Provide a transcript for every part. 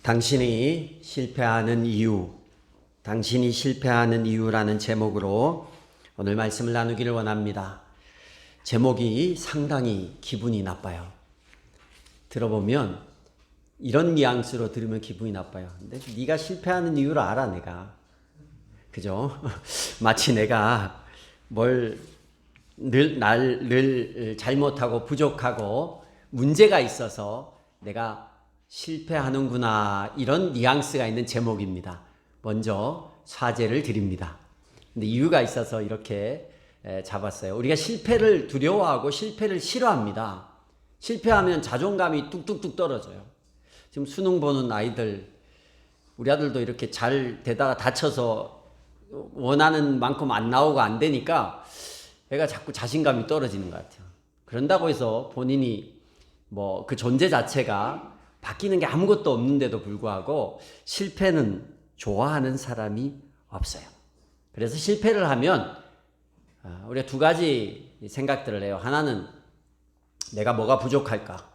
당신이 실패하는 이유, 당신이 실패하는 이유라는 제목으로 오늘 말씀을 나누기를 원합니다. 제목이 상당히 기분이 나빠요. 들어보면 이런 뉘앙스로 들으면 기분이 나빠요. 근데 네가 실패하는 이유를 알아, 내가. 그죠? 마치 내가 뭘 늘 잘못하고 부족하고 문제가 있어서 내가 실패하는구나, 이런 뉘앙스가 있는 제목입니다. 먼저 사죄를 드립니다. 근데 이유가 있어서 이렇게 잡았어요. 우리가 실패를 두려워하고 실패를 싫어합니다. 실패하면 자존감이 뚝뚝뚝 떨어져요. 지금 수능 보는 아이들, 우리 아들도 이렇게 잘 되다가 다쳐서 원하는 만큼 안 나오고 안 되니까 애가 자꾸 자신감이 떨어지는 것 같아요. 그런다고 해서 본인이 그 존재 자체가 바뀌는 게 아무것도 없는데도 불구하고 실패는 좋아하는 사람이 없어요. 그래서 실패를 하면 우리가 두 가지 생각들을 해요. 하나는 내가 뭐가 부족할까?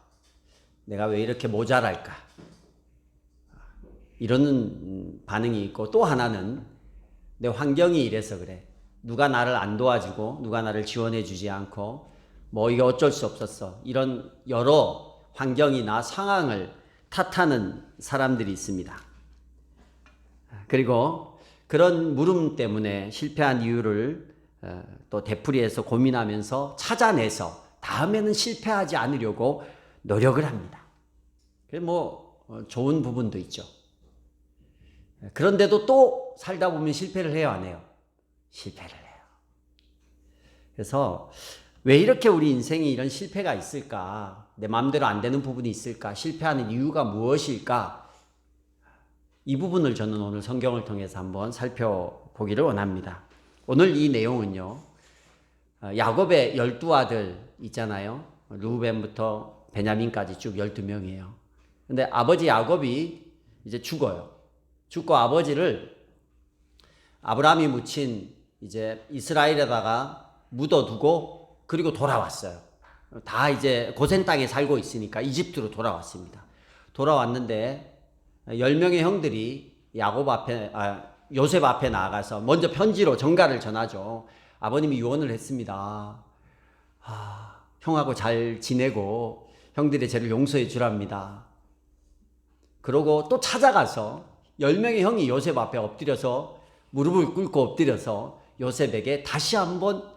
내가 왜 이렇게 모자랄까? 이런 반응이 있고, 또 하나는 내 환경이 이래서 그래. 누가 나를 안 도와주고 누가 나를 지원해 주지 않고 이게 어쩔 수 없었어. 이런 여러 환경이나 상황을 탓하는 사람들이 있습니다. 그리고 그런 물음 때문에 실패한 이유를 또 되풀이해서 고민하면서 찾아내서 다음에는 실패하지 않으려고 노력을 합니다. 좋은 부분도 있죠. 그런데도 또 살다 보면 실패를 해요, 안 해요? 실패를 해요. 그래서 왜 이렇게 우리 인생에 이런 실패가 있을까? 내 마음대로 안 되는 부분이 있을까? 실패하는 이유가 무엇일까? 이 부분을 저는 오늘 성경을 통해서 한번 살펴보기를 원합니다. 오늘 이 내용은요, 야곱의 12아들 있잖아요. 루벤부터 베냐민까지 쭉 12명이에요. 근데 아버지 야곱이 이제 죽어요. 죽고 아버지를 아브라함이 묻힌 이제 이스라엘에다가 묻어두고 그리고 돌아왔어요. 다 이제 고센 땅에 살고 있으니까 이집트로 돌아왔습니다. 돌아왔는데 10명의 형들이 요셉 앞에 나가서 먼저 편지로 전가를 전하죠. 아버님이 유언을 했습니다. 형하고 잘 지내고 형들의 죄를 용서해 주랍니다. 그러고 또 찾아가서 10명의 형이 요셉 앞에 엎드려서 무릎을 꿇고 엎드려서 요셉에게 다시 한번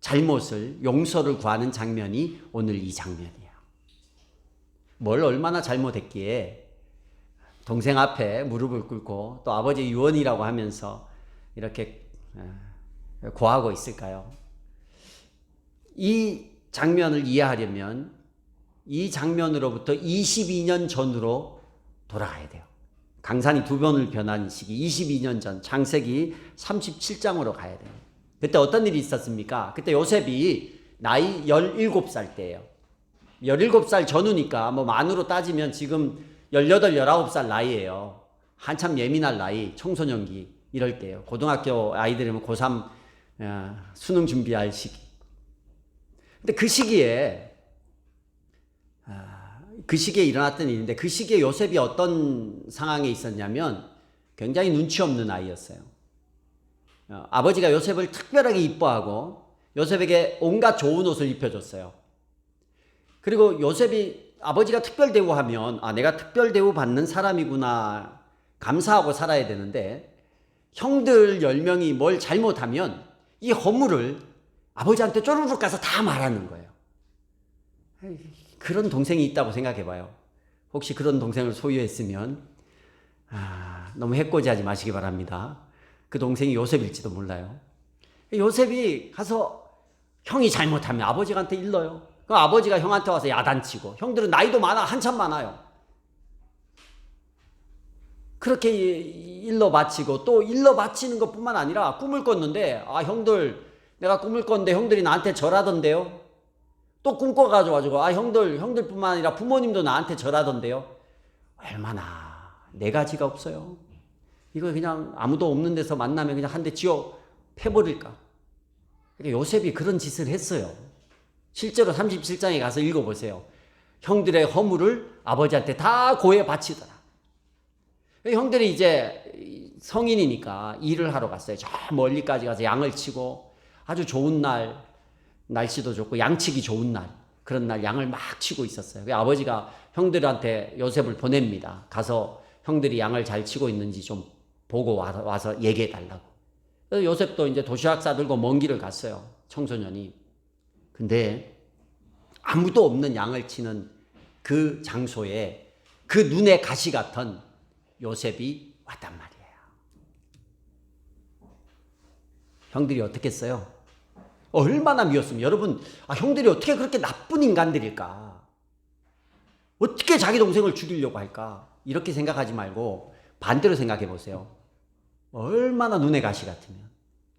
잘못을, 용서를 구하는 장면이 오늘 이 장면이에요. 뭘 얼마나 잘못했기에 동생 앞에 무릎을 꿇고 또 아버지 유언이라고 하면서 이렇게 고하고 있을까요? 이 장면을 이해하려면 이 장면으로부터 22년 전으로 돌아가야 돼요. 강산이 두 번을 변한 시기, 22년 전, 창세기 37장으로 가야 돼요. 그때 어떤 일이 있었습니까? 그때 요셉이 나이 17살 때예요. 17살 전후니까 만으로 따지면 지금 18, 19살 나이예요. 한참 예민할 나이, 청소년기 이럴 때예요. 고등학교 아이들이면 고3 수능 준비할 시기. 근데 그 시기에 일어났던 일인데, 그 시기에 요셉이 어떤 상황에 있었냐면 굉장히 눈치 없는 아이였어요. 아버지가 요셉을 특별하게 이뻐하고 요셉에게 온갖 좋은 옷을 입혀줬어요. 그리고 요셉이 아버지가 특별 대우하면 내가 특별 대우 받는 사람이구나 감사하고 살아야 되는데, 형들 10명이 뭘 잘못하면 이 허물을 아버지한테 쪼르륵 가서 다 말하는 거예요. 그런 동생이 있다고 생각해봐요. 혹시 그런 동생을 소유했으면 너무 해코지하지 마시기 바랍니다. 그 동생이 요셉일지도 몰라요. 요셉이 가서 형이 잘못하면 아버지한테 일러요. 그럼 아버지가 형한테 와서 야단치고, 형들은 나이도 많아, 한참 많아요. 그렇게 일러 바치고, 또 일러 바치는 것뿐만 아니라 꿈을 꿨는데, 형들 내가 꿈을 꿨는데 형들이 나한테 절하던데요. 또 꿈 꿔가지고 형들뿐만 아니라 부모님도 나한테 절하던데요. 얼마나 네 가지가 없어요. 이거 그냥 아무도 없는 데서 만나면 그냥 한 대 쥐어 패버릴까? 그러니까 요셉이 그런 짓을 했어요. 실제로 37장에 가서 읽어보세요. 형들의 허물을 아버지한테 다 고해 바치더라. 형들이 이제 성인이니까 일을 하러 갔어요. 저 멀리까지 가서 양을 치고 아주 좋은 날, 날씨도 좋고 양치기 좋은 날, 그런 날 양을 막 치고 있었어요. 아버지가 형들한테 요셉을 보냅니다. 가서 형들이 양을 잘 치고 있는지 좀 보고 와서 얘기해 달라고. 그래서 요셉도 이제 도시락 싸들고 먼 길을 갔어요. 청소년이. 근데 아무도 없는 양을 치는 그 장소에 그 눈에 가시 같은 요셉이 왔단 말이에요. 형들이 어떻게 했어요? 얼마나 미웠으면. 여러분, 형들이 어떻게 그렇게 나쁜 인간들일까? 어떻게 자기 동생을 죽이려고 할까? 이렇게 생각하지 말고 반대로 생각해 보세요. 얼마나 눈에 가시 같으면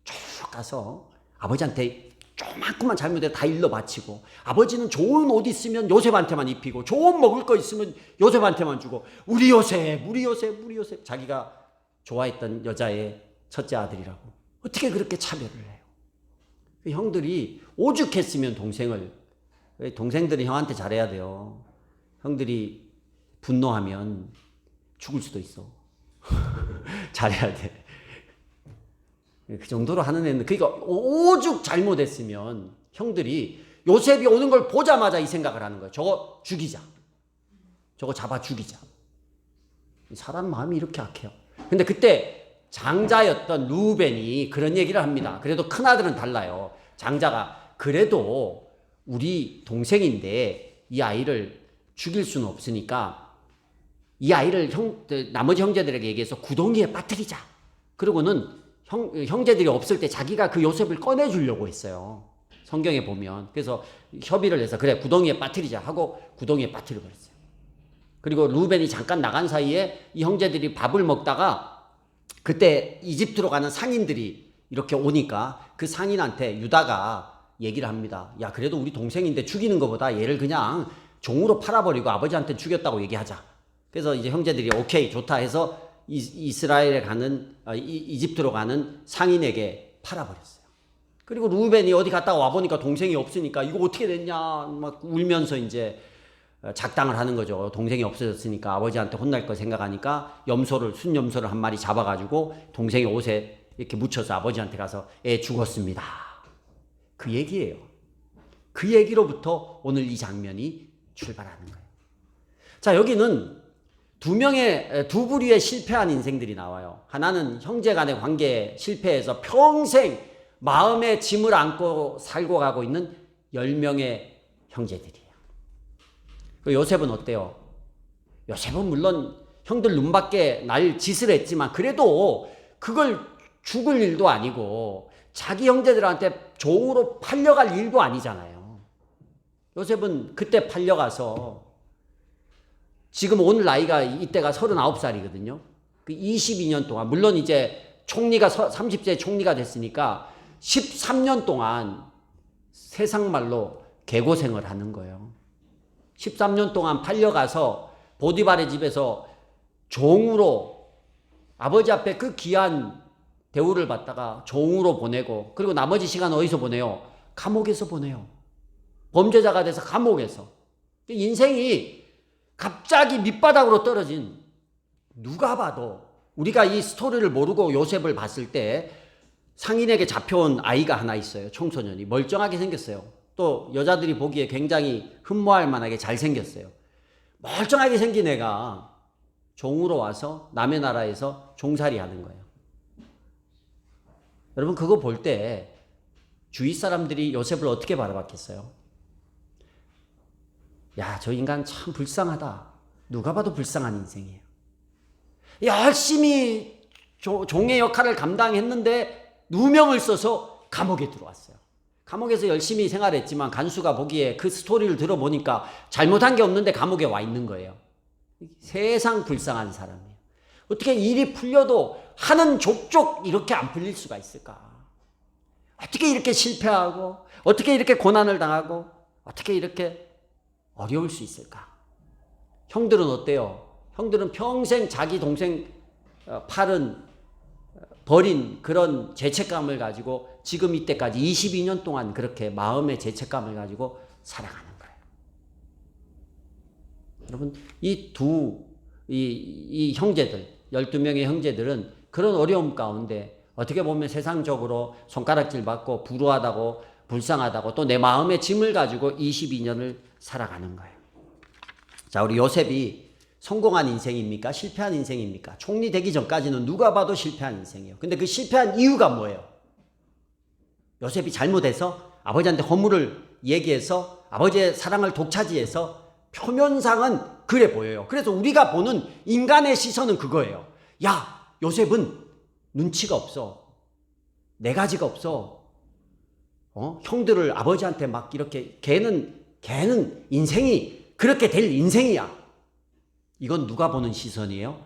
쭉 가서 아버지한테 조금만 잘못해도 다 일러 바치고, 아버지는 좋은 옷 있으면 요셉한테만 입히고 좋은 먹을 거 있으면 요셉한테만 주고, 우리 요셉, 우리 요셉, 우리 요셉. 자기가 좋아했던 여자의 첫째 아들이라고 어떻게 그렇게 차별을 해요? 형들이 오죽했으면 동생들이 형한테 잘해야 돼요. 형들이 분노하면 죽을 수도 있어. 잘해야 돼. 그 정도로 하는 애는, 그러니까 오죽 잘못했으면 형들이 요셉이 오는 걸 보자마자 이 생각을 하는 거예요. 저거 죽이자. 저거 잡아 죽이자. 사람 마음이 이렇게 악해요. 근데 그때 장자였던 루벤이 그런 얘기를 합니다. 그래도 큰아들은 달라요. 장자가 그래도 우리 동생인데 이 아이를 죽일 수는 없으니까 이 아이를 나머지 형제들에게 얘기해서 구덩이에 빠뜨리자. 그러고는 형제들이 없을 때 자기가 그 요셉을 꺼내주려고 했어요. 성경에 보면. 그래서 협의를 해서 그래 구덩이에 빠뜨리자 하고 구덩이에 빠뜨려버렸어요. 그리고 루벤이 잠깐 나간 사이에 이 형제들이 밥을 먹다가 그때 이집트로 가는 상인들이 이렇게 오니까 그 상인한테 유다가 얘기를 합니다. 야, 그래도 우리 동생인데 죽이는 것보다 얘를 그냥 종으로 팔아버리고 아버지한테 죽였다고 얘기하자. 그래서 이제 형제들이 오케이 좋다 해서 이스라엘에 가는 이집트로 가는 상인에게 팔아버렸어요. 그리고 루벤이 어디 갔다가 와보니까 동생이 없으니까 이거 어떻게 됐냐 막 울면서 이제 작당을 하는 거죠. 동생이 없어졌으니까 아버지한테 혼날 거 생각하니까 순염소를 한 마리 잡아가지고 동생의 옷에 이렇게 묻혀서 아버지한테 가서 애 죽었습니다. 그 얘기예요. 그 얘기로부터 오늘 이 장면이 출발하는 거예요. 자, 여기는 두 부류의 실패한 인생들이 나와요. 하나는 형제 간의 관계에 실패해서 평생 마음의 짐을 안고 살고 가고 있는 10명의 형제들이에요. 요셉은 어때요? 요셉은 물론 형들 눈밖에 날 짓을 했지만 그래도 그걸 죽을 일도 아니고 자기 형제들한테 종으로 팔려갈 일도 아니잖아요. 요셉은 그때 팔려가서 지금 오늘 나이가 이때가 39살이거든요. 그 22년 동안 물론 이제 총리가 30세 총리가 됐으니까 13년 동안 세상 말로 개고생을 하는 거예요. 13년 동안 팔려가서 보디발의 집에서 종으로 아버지 앞에 그 귀한 대우를 받다가 종으로 보내고, 그리고 나머지 시간 어디서 보내요? 감옥에서 보내요. 범죄자가 돼서 감옥에서. 인생이 갑자기 밑바닥으로 떨어진, 누가 봐도 우리가 이 스토리를 모르고 요셉을 봤을 때 상인에게 잡혀온 아이가 하나 있어요. 청소년이 멀쩡하게 생겼어요. 또 여자들이 보기에 굉장히 흠모할 만하게 잘생겼어요. 멀쩡하게 생긴 애가 종으로 와서 남의 나라에서 종살이 하는 거예요. 여러분 그거 볼 때 주위 사람들이 요셉을 어떻게 바라봤겠어요? 야, 저 인간 참 불쌍하다. 누가 봐도 불쌍한 인생이에요. 열심히 종의 역할을 감당했는데 누명을 써서 감옥에 들어왔어요. 감옥에서 열심히 생활했지만 간수가 보기에 그 스토리를 들어보니까 잘못한 게 없는데 감옥에 와 있는 거예요. 세상 불쌍한 사람이에요. 어떻게 일이 풀려도 하는 족족 이렇게 안 풀릴 수가 있을까? 어떻게 이렇게 실패하고, 어떻게 이렇게 고난을 당하고, 어떻게 이렇게 어려울 수 있을까? 형들은 어때요? 형들은 평생 자기 동생 버린 그런 죄책감을 가지고 지금 이때까지 22년 동안 그렇게 마음의 죄책감을 가지고 살아가는 거예요. 여러분, 이 형제들, 12명의 형제들은 그런 어려움 가운데 어떻게 보면 세상적으로 손가락질 받고 불우하다고 불쌍하다고 또 내 마음의 짐을 가지고 22년을 살아가는 거예요. 자, 우리 요셉이 성공한 인생입니까? 실패한 인생입니까? 총리 되기 전까지는 누가 봐도 실패한 인생이에요. 근데 그 실패한 이유가 뭐예요? 요셉이 잘못해서 아버지한테 허물을 얘기해서 아버지의 사랑을 독차지해서 표면상은 그래 보여요. 그래서 우리가 보는 인간의 시선은 그거예요. 야, 요셉은 눈치가 없어. 네 가지가 없어. 형들을 아버지한테 막 이렇게 걔는 인생이 그렇게 될 인생이야. 이건 누가 보는 시선이에요?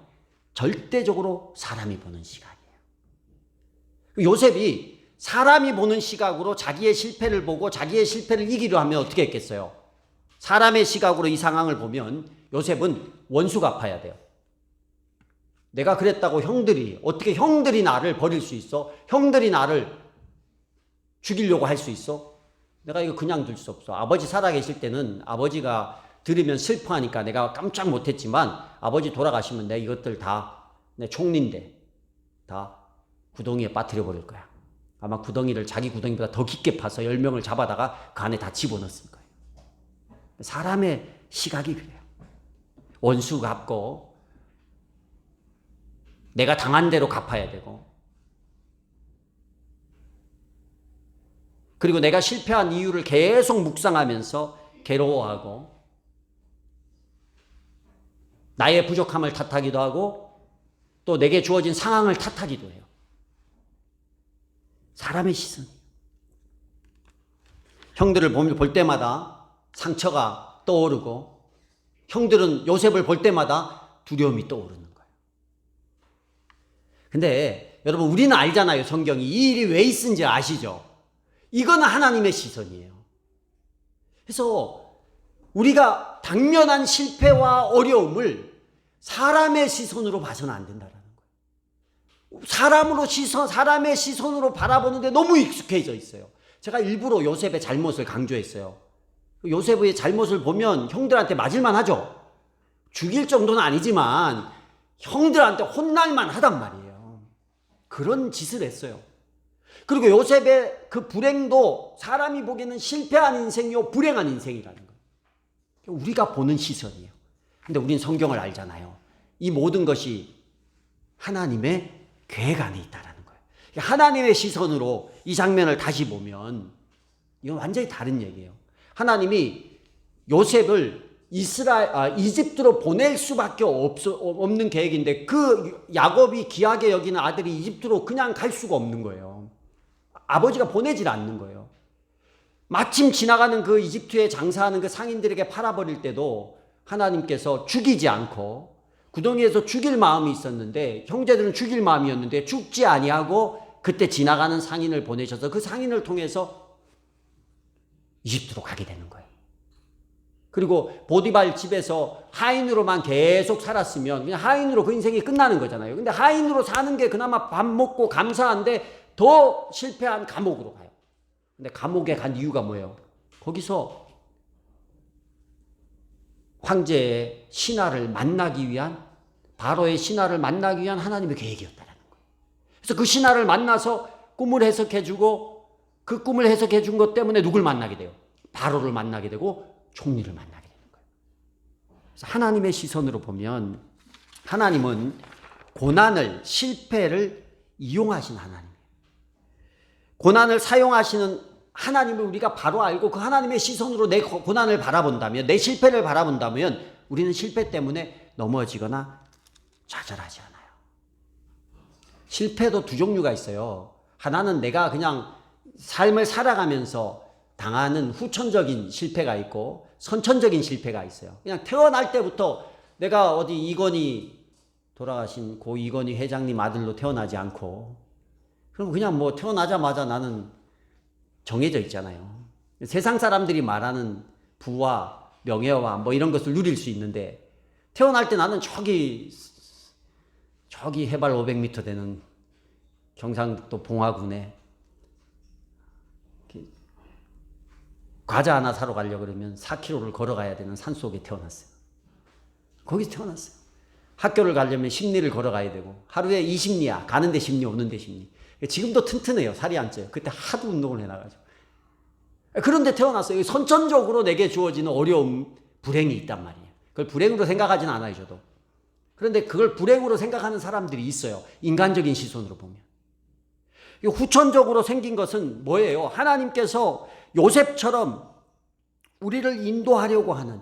절대적으로 사람이 보는 시각이에요. 요셉이 사람이 보는 시각으로 자기의 실패를 보고 자기의 실패를 이기려 하면 어떻게 했겠어요? 사람의 시각으로 이 상황을 보면 요셉은 원수 갚아야 돼요. 내가 그랬다고 어떻게 형들이 나를 버릴 수 있어? 형들이 나를 죽이려고 할 수 있어? 내가 이거 그냥 둘 수 없어. 아버지 살아계실 때는 아버지가 들으면 슬퍼하니까 내가 깜짝 못했지만 아버지 돌아가시면 내가 이것들 다 내 총리인데 다 구덩이에 빠뜨려 버릴 거야. 아마 구덩이를 자기 구덩이보다 더 깊게 파서 10명을 잡아다가 그 안에 다 집어넣었을 거예요. 사람의 시각이 그래요. 원수 갚고 내가 당한 대로 갚아야 되고 그리고 내가 실패한 이유를 계속 묵상하면서 괴로워하고 나의 부족함을 탓하기도 하고 또 내게 주어진 상황을 탓하기도 해요. 사람의 시선. 형들을 볼 때마다 상처가 떠오르고 형들은 요셉을 볼 때마다 두려움이 떠오르는 거예요. 근데 여러분 우리는 알잖아요. 성경이 이 일이 왜 있은지 아시죠? 이건 하나님의 시선이에요. 그래서 우리가 당면한 실패와 어려움을 사람의 시선으로 봐서는 안 된다라는 거예요. 사람의 시선으로 바라보는데 너무 익숙해져 있어요. 제가 일부러 요셉의 잘못을 강조했어요. 요셉의 잘못을 보면 형들한테 맞을만 하죠. 죽일 정도는 아니지만 형들한테 혼날만 하단 말이에요. 그런 짓을 했어요. 그리고 요셉의 그 불행도 사람이 보기에는 실패한 인생이요 불행한 인생이라는 거예요. 우리가 보는 시선이에요. 근데 우린 성경을 알잖아요. 이 모든 것이 하나님의 계획 안에 있다라는 거예요. 하나님의 시선으로 이 장면을 다시 보면 이건 완전히 다른 얘기예요. 하나님이 요셉을 이집트로 보낼 수밖에 없는 계획인데 그 야곱이 귀하게 여기는 아들이 이집트로 그냥 갈 수가 없는 거예요. 아버지가 보내질 않는 거예요. 마침 지나가는 그 이집트에 장사하는 그 상인들에게 팔아버릴 때도 하나님께서 죽이지 않고 구덩이에서 죽일 마음이 있었는데 형제들은 죽일 마음이었는데 죽지 아니하고 그때 지나가는 상인을 보내셔서 그 상인을 통해서 이집트로 가게 되는 거예요. 그리고 보디발 집에서 하인으로만 계속 살았으면 그냥 하인으로 그 인생이 끝나는 거잖아요. 근데 하인으로 사는 게 그나마 밥 먹고 감사한데 더 실패한 감옥으로 가요. 근데 감옥에 간 이유가 뭐예요? 거기서 황제의 신하를 만나기 위한 바로의 신하를 만나기 위한 하나님의 계획이었다라는 거예요. 그래서 그 신하를 만나서 꿈을 해석해주고 그 꿈을 해석해준 것 때문에 누굴 만나게 돼요? 바로를 만나게 되고 총리를 만나게 되는 거예요. 그래서 하나님의 시선으로 보면 하나님은 고난을 실패를 이용하신 하나님. 고난을 사용하시는 하나님을 우리가 바로 알고 그 하나님의 시선으로 내 고난을 바라본다면 내 실패를 바라본다면 우리는 실패 때문에 넘어지거나 좌절하지 않아요. 실패도 두 종류가 있어요. 하나는 내가 그냥 삶을 살아가면서 당하는 후천적인 실패가 있고 선천적인 실패가 있어요. 그냥 태어날 때부터 내가 어디 돌아가신 고 이건희 회장님 아들로 태어나지 않고 그럼 그냥 뭐 태어나자마자 나는 정해져 있잖아요. 세상 사람들이 말하는 부와 명예와 뭐 이런 것을 누릴 수 있는데 태어날 때 나는 저기 해발 500m 되는 경상북도 봉화군에 과자 하나 사러 가려고 그러면 4km를 걸어가야 되는 산속에 태어났어요. 거기서 태어났어요. 학교를 가려면 10리를 걸어가야 되고 하루에 20리야. 가는데 10리 오는데 10리. 지금도 튼튼해요. 살이 안 쪄요. 그때 하도 운동을 해놔가지고. 그런데 태어났어요. 선천적으로 내게 주어지는 어려움, 불행이 있단 말이에요. 그걸 불행으로 생각하진 않아요, 저도. 그런데 그걸 불행으로 생각하는 사람들이 있어요. 인간적인 시선으로 보면. 후천적으로 생긴 것은 뭐예요? 하나님께서 요셉처럼 우리를 인도하려고 하는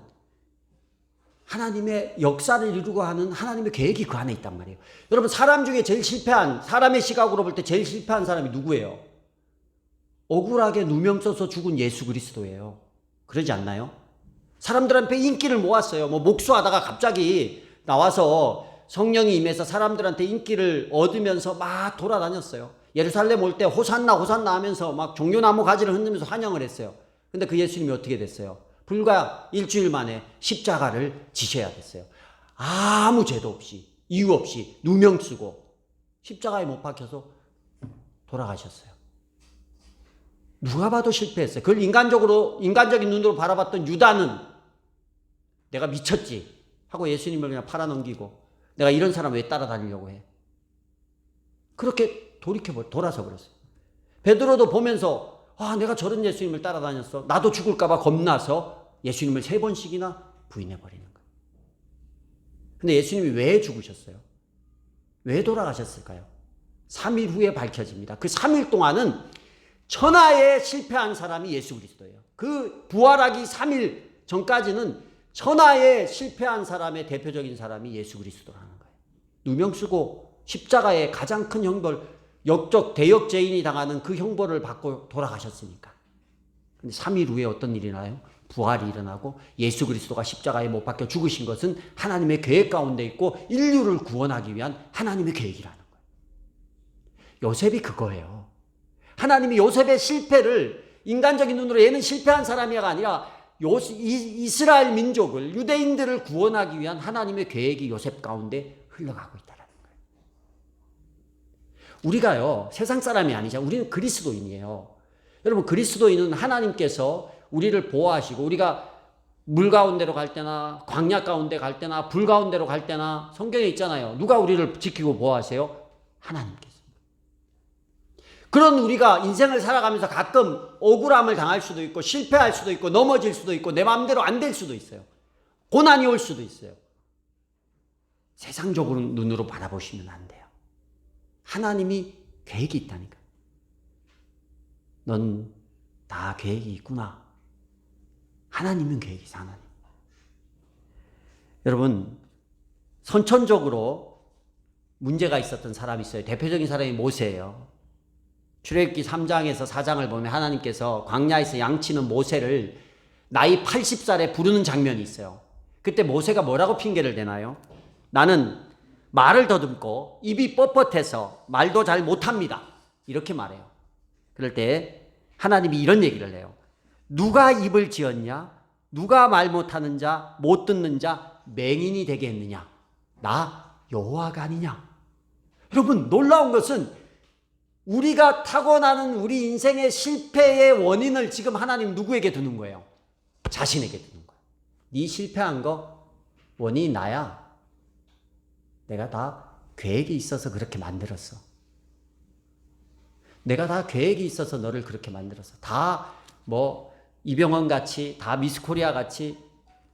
하나님의 역사를 이루고 하는 하나님의 계획이 그 안에 있단 말이에요. 여러분, 사람 중에 제일 실패한, 사람의 시각으로 볼 때 제일 실패한 사람이 누구예요? 억울하게 누명 써서 죽은 예수 그리스도예요. 그러지 않나요? 사람들한테 인기를 모았어요. 목수하다가 갑자기 나와서 성령이 임해서 사람들한테 인기를 얻으면서 막 돌아다녔어요. 예루살렘 올 때 호산나 호산나 하면서 막 종려나무 가지를 흔들면서 환영을 했어요. 근데 그 예수님이 어떻게 됐어요? 불과 일주일 만에 십자가를 지셔야 됐어요. 아무 죄도 없이, 이유 없이 누명 쓰고 십자가에 못 박혀서 돌아가셨어요. 누가 봐도 실패했어요. 그걸 인간적인 눈으로 바라봤던 유다는 내가 미쳤지 하고 예수님을 그냥 팔아넘기고 내가 이런 사람 왜 따라다니려고 해? 그렇게 돌아서 버렸어요. 베드로도 보면서 내가 저런 예수님을 따라다녔어. 나도 죽을까 봐 겁나서 예수님을 3번씩이나 부인해버리는 거예요. 근데 예수님이 왜 죽으셨어요? 왜 돌아가셨을까요? 3일 후에 밝혀집니다. 그 3일 동안은 천하에 실패한 사람이 예수 그리스도예요. 그 부활하기 3일 전까지는 천하에 실패한 사람의 대표적인 사람이 예수 그리스도라는 거예요. 누명 쓰고 십자가의 가장 큰 형벌, 대역죄인이 당하는 그 형벌을 받고 돌아가셨으니까. 근데 3일 후에 어떤 일이 나요? 부활이 일어나고 예수 그리스도가 십자가에 못 박혀 죽으신 것은 하나님의 계획 가운데 있고 인류를 구원하기 위한 하나님의 계획이라는 거예요. 요셉이 그거예요. 하나님이 요셉의 실패를 인간적인 눈으로 얘는 실패한 사람이가 아니라 이스라엘 민족을, 유대인들을 구원하기 위한 하나님의 계획이 요셉 가운데 흘러가고 있다는 거예요. 우리가요, 세상 사람이 아니잖아요. 우리는 그리스도인이에요. 여러분, 그리스도인은 하나님께서 우리를 보호하시고 우리가 물 가운데로 갈 때나 광야 가운데 갈 때나 불 가운데로 갈 때나 성경에 있잖아요. 누가 우리를 지키고 보호하세요? 하나님께서. 그런 우리가 인생을 살아가면서 가끔 억울함을 당할 수도 있고 실패할 수도 있고 넘어질 수도 있고 내 마음대로 안 될 수도 있어요. 고난이 올 수도 있어요. 세상적으로 눈으로 바라보시면 안 돼요. 하나님이 계획이 있다니까. 넌 다 계획이 있구나. 하나님은 계획이 있어, 하나님. 여러분, 선천적으로 문제가 있었던 사람이 있어요. 대표적인 사람이 모세예요. 출애굽기 3장에서 4장을 보면 하나님께서 광야에서 양치는 모세를 나이 80살에 부르는 장면이 있어요. 그때 모세가 뭐라고 핑계를 대나요? 나는 말을 더듬고 입이 뻣뻣해서 말도 잘 못합니다. 이렇게 말해요. 그럴 때 하나님이 이런 얘기를 해요. 누가 입을 지었냐? 누가 말 못하는 자, 못 듣는 자, 맹인이 되게 했느냐? 나 여호와가 아니냐? 여러분, 놀라운 것은 우리가 타고나는 우리 인생의 실패의 원인을 지금 하나님 누구에게 두는 거예요? 자신에게 두는 거예요. 네 실패한 거 원인이 나야. 내가 다 계획이 있어서 그렇게 만들었어. 내가 다 계획이 있어서 너를 그렇게 만들었어. 다 이병헌 같이, 다 미스코리아 같이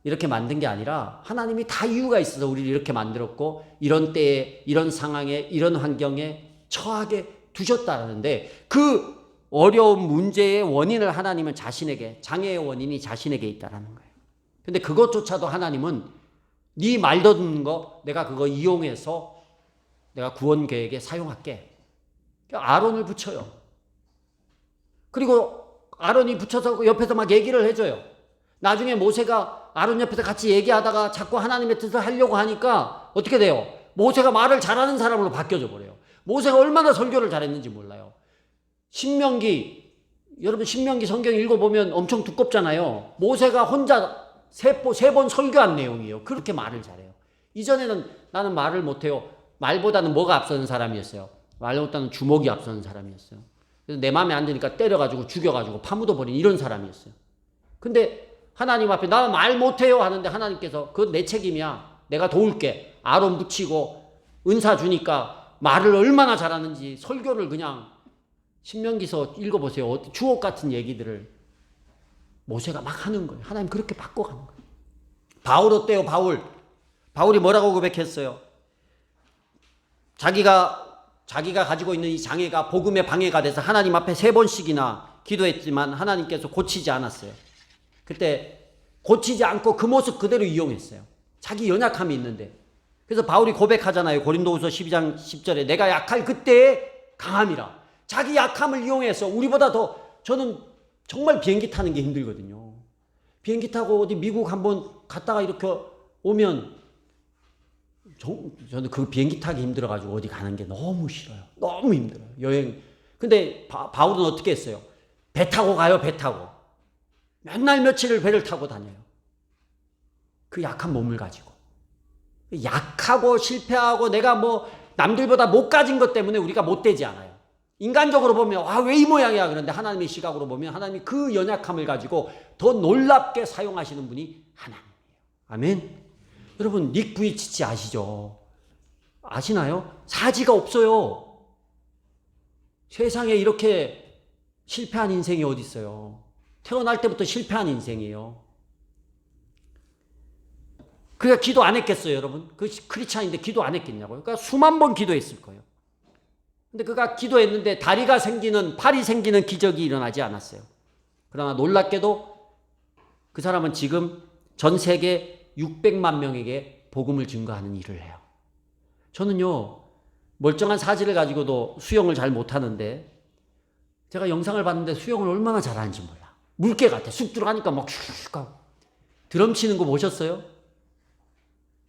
이렇게 만든 게 아니라 하나님이 다 이유가 있어서 우리를 이렇게 만들었고 이런 때에, 이런 상황에, 이런 환경에 처하게 두셨다는데 그 어려운 문제의 원인을 하나님은 자신에게, 장애의 원인이 자신에게 있다는 거예요. 근데 그것조차도 하나님은 네 말 듣는 거 내가 그거 이용해서 내가 구원 계획에 사용할게. 아론을 붙여요. 그리고 아론이 붙여서 옆에서 막 얘기를 해줘요. 나중에 모세가 아론 옆에서 같이 얘기하다가 자꾸 하나님의 뜻을 하려고 하니까 어떻게 돼요? 모세가 말을 잘하는 사람으로 바뀌어져 버려요. 모세가 얼마나 설교를 잘했는지 몰라요. 여러분 신명기 성경 읽어보면 엄청 두껍잖아요. 모세가 혼자 세 번 설교한 내용이에요. 그렇게 말을 잘해요. 이전에는 나는 말을 못해요. 말보다는 뭐가 앞서는 사람이었어요? 말보다는 주먹이 앞서는 사람이었어요. 그래서 내 마음에 안 드니까 때려가지고 죽여가지고 파묻어버린 이런 사람이었어요. 근데 하나님 앞에 나 말 못해요 하는데 하나님께서 그건 내 책임이야. 내가 도울게. 아론 붙이고 은사 주니까 말을 얼마나 잘하는지 설교를 그냥 신명기서 읽어보세요. 주옥 같은 얘기들을 모세가 막 하는 거예요. 하나님 그렇게 바꿔가는 거예요. 바울 어때요? 바울이 뭐라고 고백했어요? 자기가 가지고 있는 이 장애가 복음의 방해가 돼서 하나님 앞에 3번씩이나 기도했지만 하나님께서 고치지 않았어요. 그때 고치지 않고 그 모습 그대로 이용했어요. 자기 연약함이 있는데. 그래서 바울이 고백하잖아요. 고린도후서 12장 10절에 내가 약할 그때의 강함이라. 자기 약함을 이용해서 우리보다 더, 저는 정말 비행기 타는 게 힘들거든요. 비행기 타고 어디 미국 한번 갔다가 이렇게 오면 저는 그 비행기 타기 힘들어가지고 어디 가는 게 너무 싫어요. 너무 힘들어요. 여행. 근데 바울은 어떻게 했어요? 배 타고 가요. 배 타고. 맨날 며칠을 배를 타고 다녀요. 그 약한 몸을 가지고. 약하고 실패하고 내가 뭐 남들보다 못 가진 것 때문에 우리가 못 되지 않아요. 인간적으로 보면 왜 이 모양이야. 그런데 하나님의 시각으로 보면 하나님이 그 연약함을 가지고 더 놀랍게 사용하시는 분이 하나님이에요. 아멘. 여러분 닉 부이치치 아시죠? 아시나요? 사지가 없어요. 세상에 이렇게 실패한 인생이 어디 있어요? 태어날 때부터 실패한 인생이에요. 그가 기도 안 했겠어요, 여러분? 그 크리스찬인데 기도 안 했겠냐고요? 그러니까 수만 번 기도했을 거예요. 근데 그가 기도했는데 다리가 생기는, 팔이 생기는 기적이 일어나지 않았어요. 그러나 놀랍게도 그 사람은 지금 전 세계 600만 명에게 복음을 증거하는 일을 해요. 저는요, 멀쩡한 사지를 가지고도 수영을 잘 못하는데 제가 영상을 봤는데 수영을 얼마나 잘하는지 몰라. 물개 같아. 쑥 들어가니까 막 슉 하고. 드럼 치는 거 보셨어요?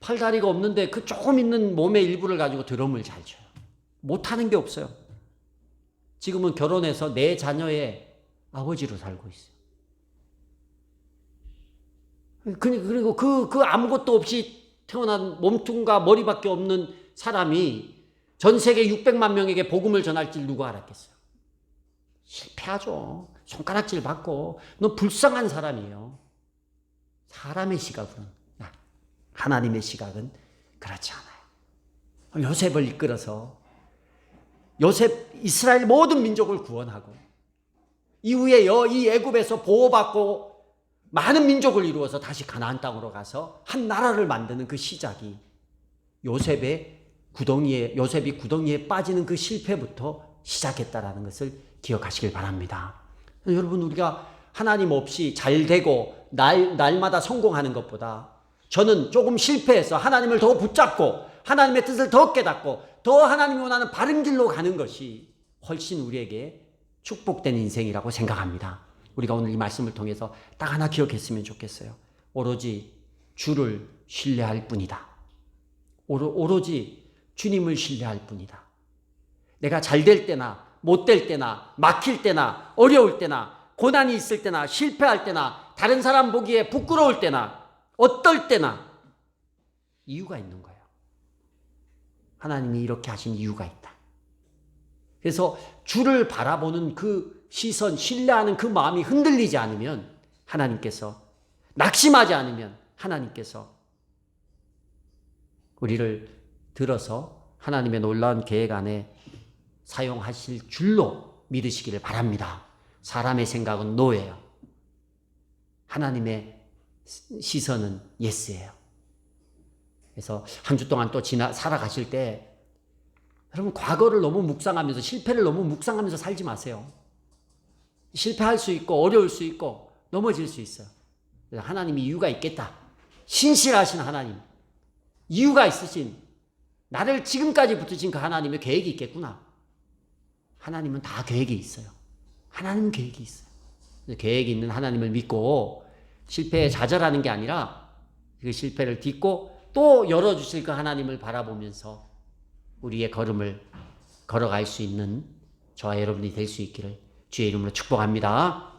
팔다리가 없는데 그 조금 있는 몸의 일부를 가지고 드럼을 잘 쳐요. 못하는 게 없어요. 지금은 결혼해서 4 자녀의 아버지로 살고 있어요. 그리고 그 아무것도 없이 태어난 몸통과 머리밖에 없는 사람이 전 세계 600만 명에게 복음을 전할 줄 누가 알았겠어요? 실패하죠. 손가락질 받고. 너 불쌍한 사람이에요. 사람의 시각으로는. 하나님의 시각은 그렇지 않아요. 요셉을 이끌어서 이스라엘 모든 민족을 구원하고 이후에 이 애굽에서 보호받고 많은 민족을 이루어서 다시 가나안 땅으로 가서 한 나라를 만드는 그 시작이 요셉이 구덩이에 빠지는 그 실패부터 시작했다라는 것을 기억하시길 바랍니다. 여러분 우리가 하나님 없이 잘 되고 날마다 성공하는 것보다 저는 조금 실패해서 하나님을 더 붙잡고 하나님의 뜻을 더 깨닫고 더 하나님이 원하는 바른 길로 가는 것이 훨씬 우리에게 축복된 인생이라고 생각합니다. 우리가 오늘 이 말씀을 통해서 딱 하나 기억했으면 좋겠어요. 오로지 주를 신뢰할 뿐이다. 오로지 주님을 신뢰할 뿐이다. 내가 잘 될 때나 못 될 때나 막힐 때나 어려울 때나 고난이 있을 때나 실패할 때나 다른 사람 보기에 부끄러울 때나 어떨 때나 이유가 있는 거예요. 하나님이 이렇게 하신 이유가 있다. 그래서 주를 바라보는 그 시선, 신뢰하는 그 마음이 흔들리지 않으면 하나님께서, 낙심하지 않으면 하나님께서 우리를 들어서 하나님의 놀라운 계획 안에 사용하실 줄로 믿으시기를 바랍니다. 사람의 생각은 노예요. 하나님의 시선은 예스예요. 그래서 한 주 동안 또 살아가실 때 여러분 과거를 너무 묵상하면서 실패를 너무 묵상하면서 살지 마세요. 실패할 수 있고 어려울 수 있고 넘어질 수 있어요. 그래서 하나님이 이유가 있겠다. 신실하신 하나님, 이유가 있으신, 나를 지금까지 붙으신 그 하나님의 계획이 있겠구나. 하나님은 다 계획이 있어요. 하나님은 계획이 있어요. 계획이 있는 하나님을 믿고 실패에 좌절하는 게 아니라 그 실패를 딛고 또 열어주실 그 하나님을 바라보면서 우리의 걸음을 걸어갈 수 있는 저와 여러분이 될 수 있기를 주의 이름으로 축복합니다.